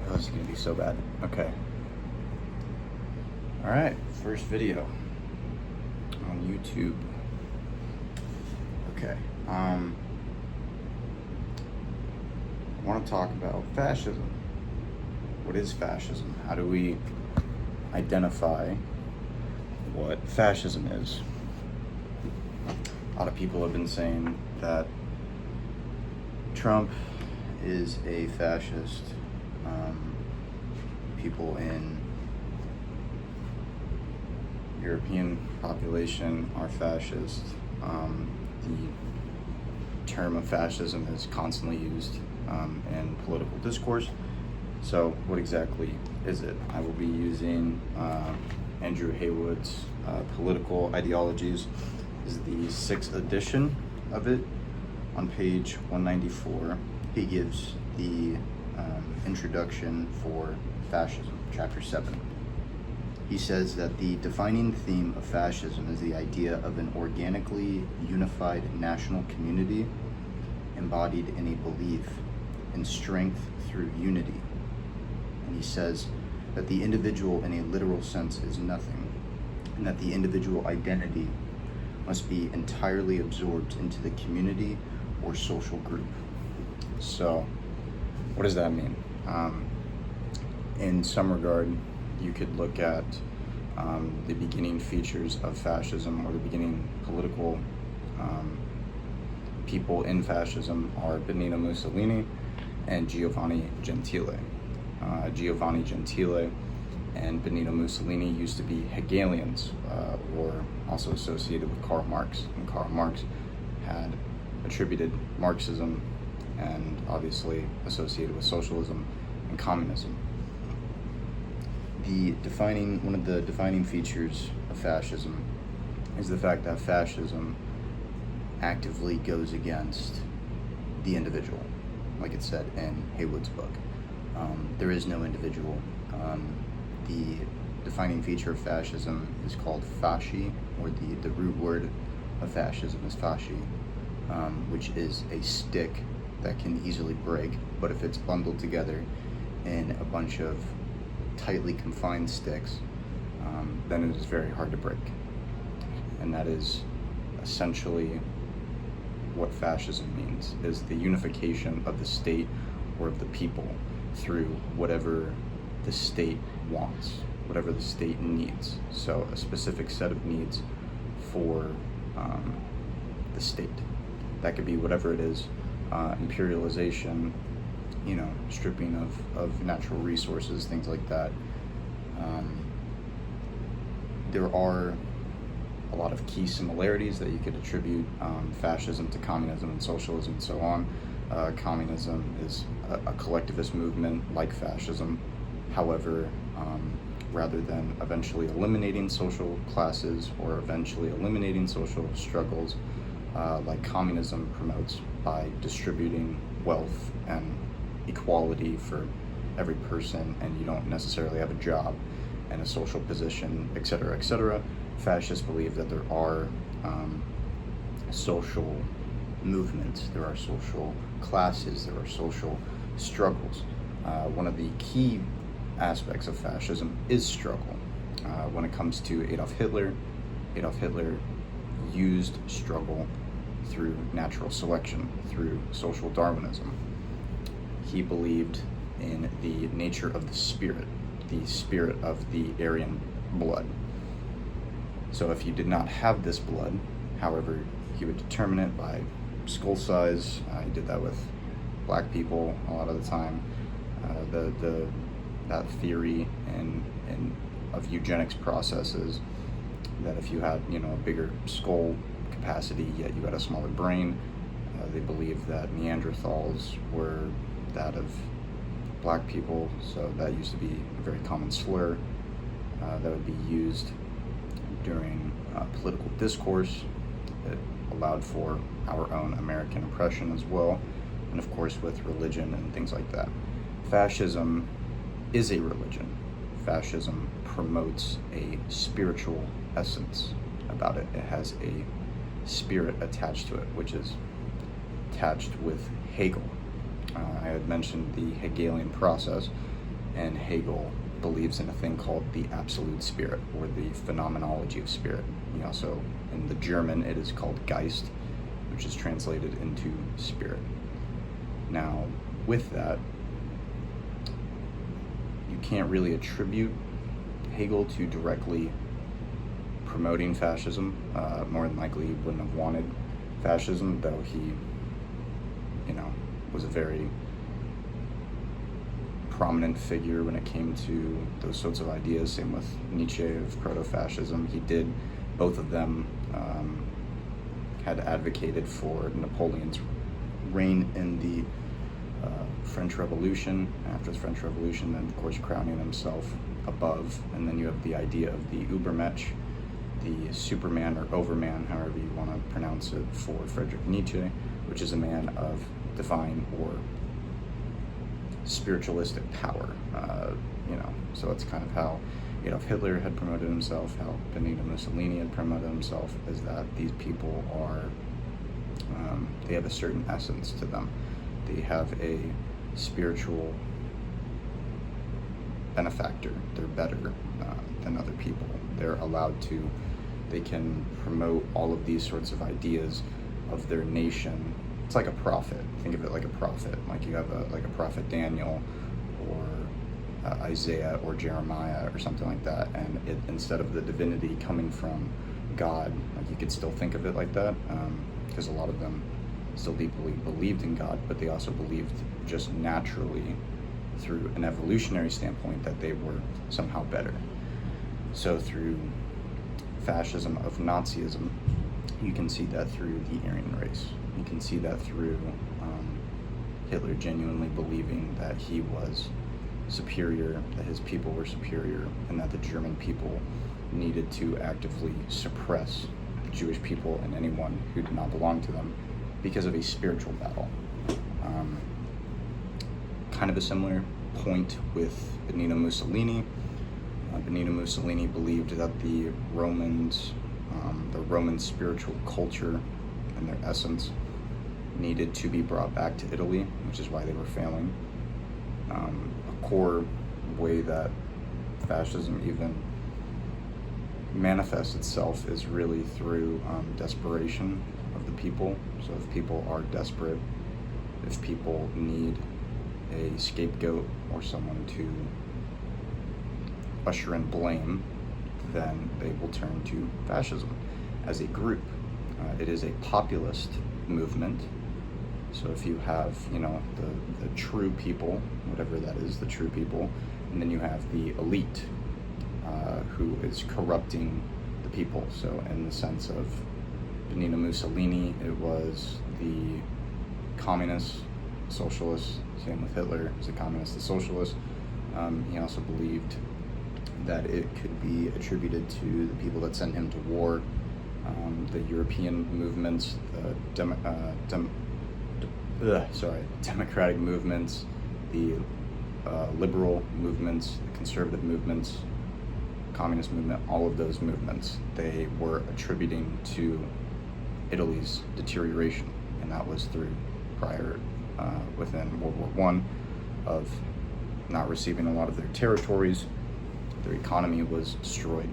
Oh, this is gonna be so bad. Okay. All right, first video on YouTube. Okay. I want to talk about fascism. What is fascism? How do we identify what fascism is? A lot of people have been saying that Trump is a fascist. People in European population are fascist. The term of fascism is constantly used in political discourse. So what exactly is it? I will be using Andrew Haywood's Political Ideologies. This is the 6th edition of it. On page 194, he gives the introduction for fascism, chapter 7. He says that the defining theme of fascism is the idea of an organically unified national community embodied in a belief in strength through unity. And he says that the individual in a literal sense is nothing, and that the individual identity must be entirely absorbed into the community or social group. So, what does that mean? In some regard, you could look at the beginning features of fascism, or the beginning political people in fascism are Benito Mussolini and Giovanni Gentile. Giovanni Gentile and Benito Mussolini used to be Hegelians, or also associated with Karl Marx. And Karl Marx had attributed Marxism and obviously associated with socialism and communism. One of the defining features of fascism is the fact that fascism actively goes against the individual, like it said in Haywood's book. There is no individual. The defining feature of fascism is called fasci, or the root word of fascism is fasci, which is a stick that can easily break, but if it's bundled together in a bunch of tightly confined sticks, then it is very hard to break. And that is essentially what fascism means, is the unification of the state or of the people through whatever the state wants, whatever the state needs. So a specific set of needs for the state. That could be whatever it is, imperialization, stripping of natural resources, things like that. There are a lot of key similarities that you could attribute fascism to communism and socialism and so on. Communism is a collectivist movement like fascism. However, rather than eventually eliminating social classes or eventually eliminating social struggles, like communism promotes, by distributing wealth and equality for every person, and you don't necessarily have a job and a social position, etc., etc. Fascists believe that there are social movements, there are social classes, there are social struggles. One of the key aspects of fascism is struggle. When it comes to Adolf Hitler used struggle through natural selection, through social Darwinism. He believed in the nature of the spirit of the Aryan blood. So if you did not have this blood, however, he would determine it by skull size. He did that with black people a lot of the time. That theory and of eugenics processes, that if you had a bigger skull capacity yet you had a smaller brain, they believed that Neanderthals were that of black people. So that used to be a very common slur that would be used during political discourse. It allowed for our own American oppression as well, and of course with religion and things like that. Fascism is a religion. Fascism promotes a spiritual essence about it. It has a spirit attached to it, which is attached with Hegel. I had mentioned the Hegelian process, And Hegel believes in a thing called the absolute spirit, or the phenomenology of spirit. He also, in the German, it is called Geist, which is translated into spirit. Now, with that, you can't really attribute Hegel to directly promoting fascism. More than likely, he wouldn't have wanted fascism, though he, was a very prominent figure when it came to those sorts of ideas. Same with Nietzsche of proto-fascism. He did, both of them had advocated for Napoleon's reign in the French Revolution. After the French Revolution, then of course crowning himself above. And then you have the idea of the Übermensch, the Superman or Overman, however you want to pronounce it, for Friedrich Nietzsche, which is a man of divine or spiritualistic power. So it's kind of how Adolf Hitler had promoted himself, how Benito Mussolini had promoted himself, is that these people are, they have a certain essence to them. They have a spiritual benefactor. They're better than other people. They're allowed to, they can promote all of these sorts of ideas of their nation. It's like a prophet. Think of it like a prophet. Like you have a prophet Daniel, or Isaiah or Jeremiah or something like that. And instead of the divinity coming from God, like you could still think of it like that, because a lot of them still deeply believed in God, but they also believed just naturally through an evolutionary standpoint that they were somehow better. So through fascism of Nazism, you can see that through the Aryan race. You can see that through Hitler genuinely believing that he was superior, that his people were superior, and that the German people needed to actively suppress Jewish people and anyone who did not belong to them because of a spiritual battle. Kind of a similar point with Benito Mussolini. Benito Mussolini believed that the Romans, the Roman spiritual culture and their essence needed to be brought back to Italy, which is why they were failing. A core way that fascism even manifests itself is really through desperation of the people. So if people are desperate, if people need a scapegoat or someone to usher in blame, then they will turn to fascism as a group. It is a populist movement. So if you have, the true people, whatever that is, the true people, and then you have the elite who is corrupting the people. So in the sense of Benito Mussolini, it was the communists, socialists. Same with Hitler, it was the communists, the socialists. He also believed that it could be attributed to the people that sent him to war, the European movements, the democratic movements, the liberal movements, the conservative movements, communist movement, all of those movements, they were attributing to Italy's deterioration, and that was through within World War I, of not receiving a lot of their territories. Their economy was destroyed.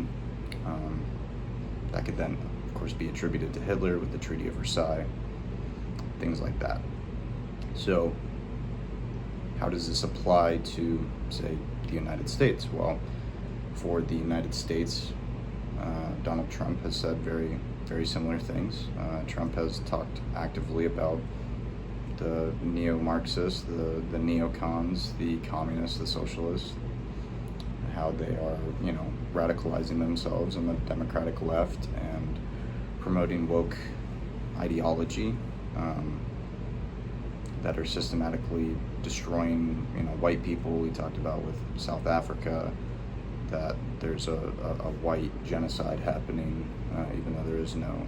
That could then, of course, be attributed to Hitler with the Treaty of Versailles, things like that. So how does this apply to, say, the United States? Well, for the United States, Donald Trump has said very, very similar things. Trump has talked actively about the neo-Marxists, the neocons, the communists, the socialists, how they are, radicalizing themselves on the Democratic left and promoting woke ideology that are systematically destroying, white people. We talked about with South Africa that there's a white genocide happening, even though there is no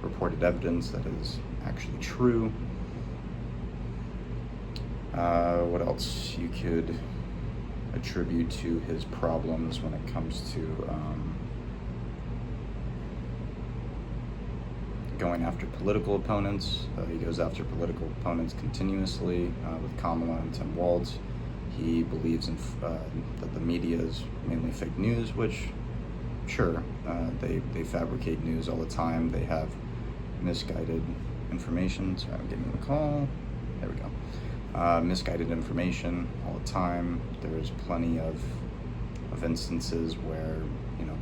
reported evidence that is actually true. What else you could attribute to his problems when it comes to going after political opponents? He goes after political opponents continuously with Kamala and Tim Walz. He believes in that the media is mainly fake news, which, sure, they fabricate news all the time. They have misguided information. Sorry, I'm getting a call. There we go. Misguided information all the time. There's plenty of instances where,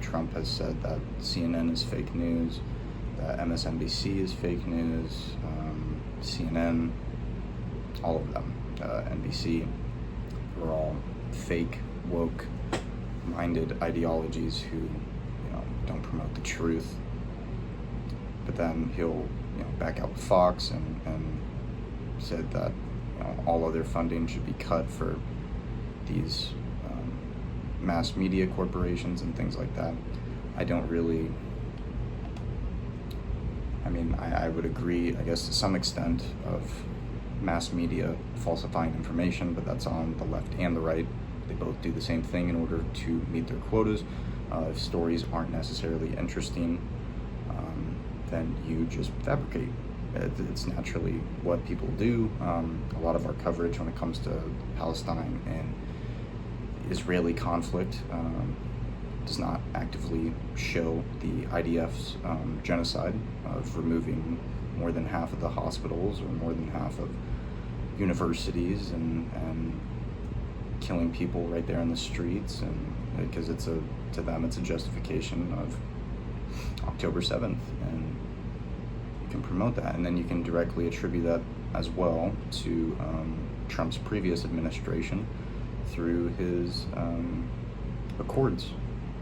Trump has said that CNN is fake news, that MSNBC is fake news, CNN, all of them, NBC, are all fake, woke-minded ideologies who, don't promote the truth. But then he'll, back out with Fox and said that, all other funding should be cut for these mass media corporations and things like that. I would agree, I guess, to some extent, of mass media falsifying information, but that's on the left and the right. They both do the same thing in order to meet their quotas. If stories aren't necessarily interesting, then you just fabricate. It's naturally what people do. A lot of our coverage when it comes to Palestine and Israeli conflict does not actively show the IDF's genocide of removing more than half of the hospitals or more than half of universities and killing people right there in the streets, and because to them it's a justification of October 7th, and you can promote that, and then you can directly attribute that as well to Trump's previous administration through his accords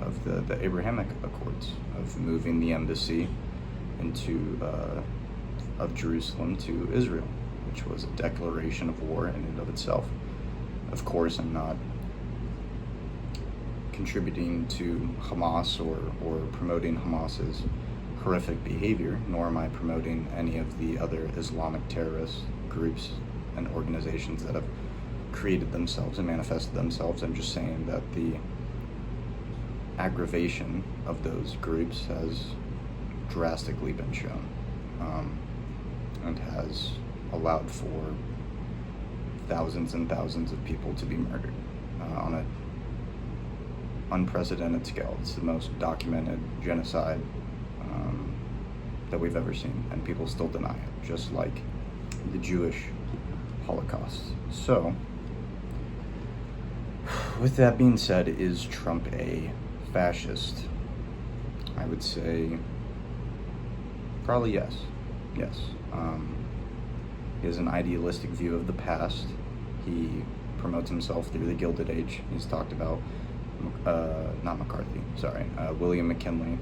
of the Abrahamic Accords of moving the embassy of Jerusalem to Israel, which was a declaration of war in and of itself. Of course, I'm not contributing to Hamas or promoting Hamas's horrific behavior, nor am I promoting any of the other Islamic terrorist groups and organizations that have created themselves and manifested themselves. I'm just saying that the aggravation of those groups has drastically been shown, and has allowed for thousands and thousands of people to be murdered on an unprecedented scale. It's the most documented genocide that we've ever seen, and people still deny it, just like the Jewish Holocaust. So, with that being said, is Trump a fascist? I would say probably yes. Yes. He has an idealistic view of the past. He promotes himself through the Gilded Age. He's talked about, William McKinley.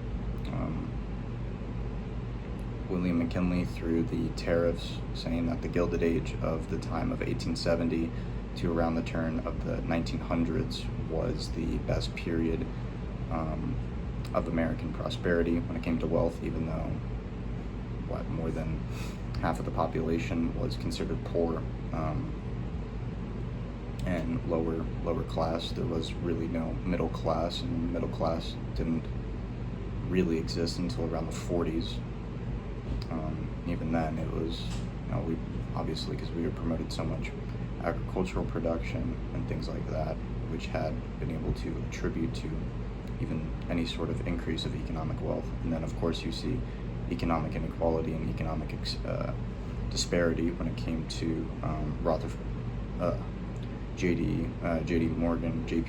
William McKinley through the tariffs, saying that the Gilded Age of the time of 1870 to around the turn of the 1900s was the best period of American prosperity when it came to wealth, even though more than half of the population was considered poor and lower class. There was really no middle class, and middle class didn't really exist until around the 40s. Even then, it was, we obviously, because we had promoted so much agricultural production and things like that, which had been able to attribute to even any sort of increase of economic wealth. And then, of course, you see economic inequality and economic disparity when it came to JP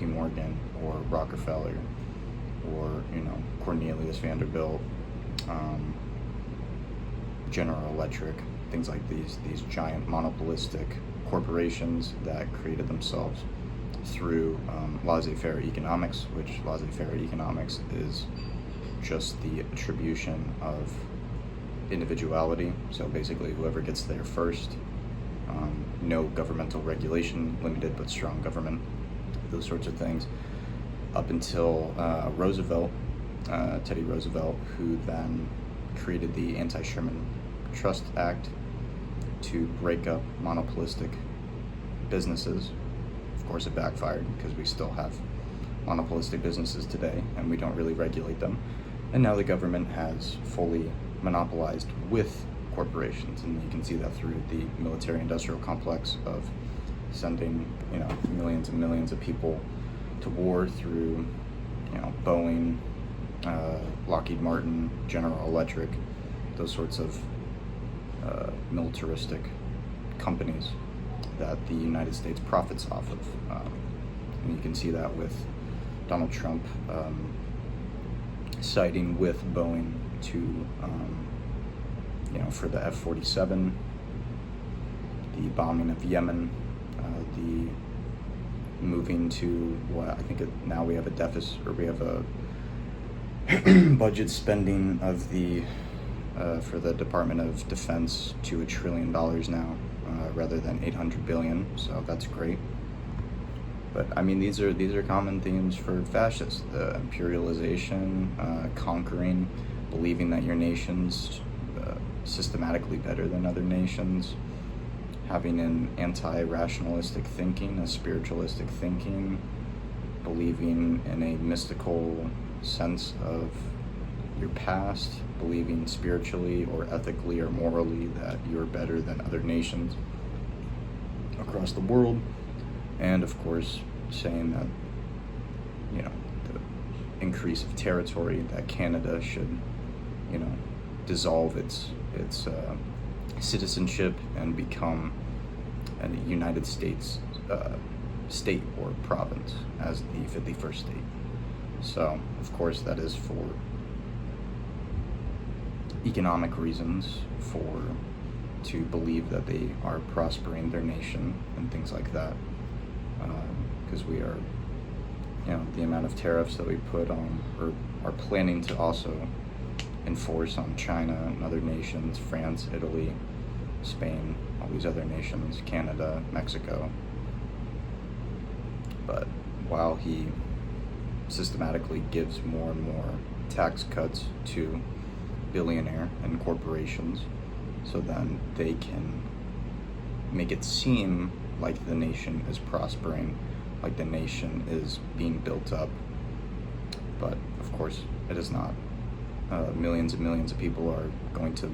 Morgan, or Rockefeller, or Cornelius Vanderbilt, General Electric, things like these giant monopolistic corporations that created themselves through laissez-faire economics, which laissez-faire economics is just the attribution of individuality. So basically, whoever gets there first, no governmental regulation, limited but strong government, those sorts of things, up until Roosevelt, Teddy Roosevelt, who then created the Anti-Sherman Trust Act to break up monopolistic businesses. Of course, it backfired because we still have monopolistic businesses today and we don't really regulate them. And now the government has fully monopolized with corporations, and you can see that through the military-industrial complex of sending, millions and millions of people to war through, Boeing, Lockheed Martin, General Electric, those sorts of militaristic companies that the United States profits off of. And you can see that with Donald Trump siding with Boeing to, for the F-47, the bombing of Yemen, the moving to what I think now we have a deficit, or we have a budget spending of the for the Department of Defense to $1 trillion now, rather than 800 billion. So that's great. But I mean, these are common themes for fascists: the imperialization, conquering, believing that your nation's systematically better than other nations, having an anti-rationalistic thinking, a spiritualistic thinking, believing in a mystical sense of your past, believing spiritually or ethically or morally that you're better than other nations across the world, and of course saying that, the increase of territory, that Canada should, dissolve its citizenship and become a United States state or province as the 51st state. So, of course, that is for economic reasons, to believe that they are prospering their nation and things like that. Because we are, the amount of tariffs that we put on, or are planning to also enforce on China and other nations, France, Italy, Spain, all these other nations, Canada, Mexico. But while he systematically gives more and more tax cuts to billionaire and corporations, so then they can make it seem like the nation is prospering, like the nation is being built up. But of course it is not. Millions and millions of people are going to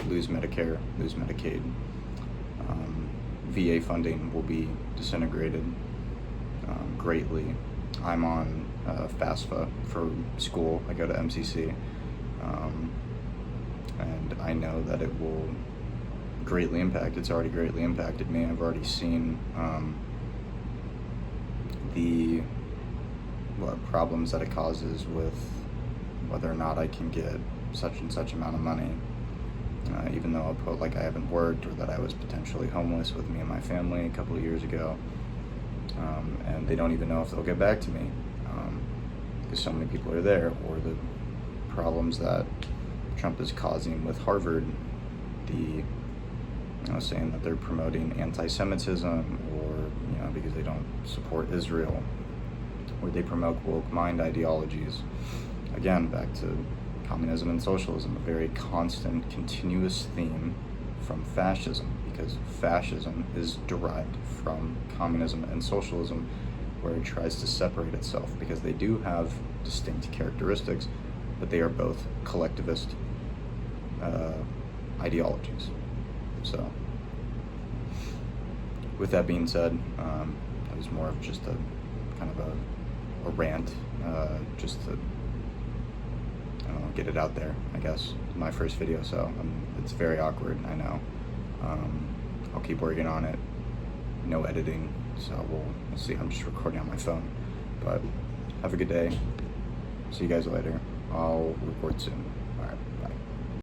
lose Medicare, lose Medicaid. VA funding will be disintegrated greatly. I'm on FAFSA for school. I go to MCC, and I know that it will greatly impact. It's already greatly impacted me. I've already seen the problems that it causes with whether or not I can get such and such amount of money, even though I put like I haven't worked, or that I was potentially homeless with me and my family a couple of years ago, and they don't even know if they'll get back to me because so many people are there, or the problems that Trump is causing with Harvard, saying that they're promoting anti-Semitism, or because they don't support Israel, or they promote woke mind ideologies. Again, back to communism and socialism, a very constant, continuous theme from fascism, because fascism is derived from communism and socialism, where it tries to separate itself, because they do have distinct characteristics, but they are both collectivist ideologies. So, with that being said, it was more of just a kind of a rant, just to get it out there, I guess. My first video, so it's very awkward, I know. I'll keep working on it. No editing, so we'll see. I'm just recording on my phone. But have a good day. See you guys later. I'll report soon. All right, bye.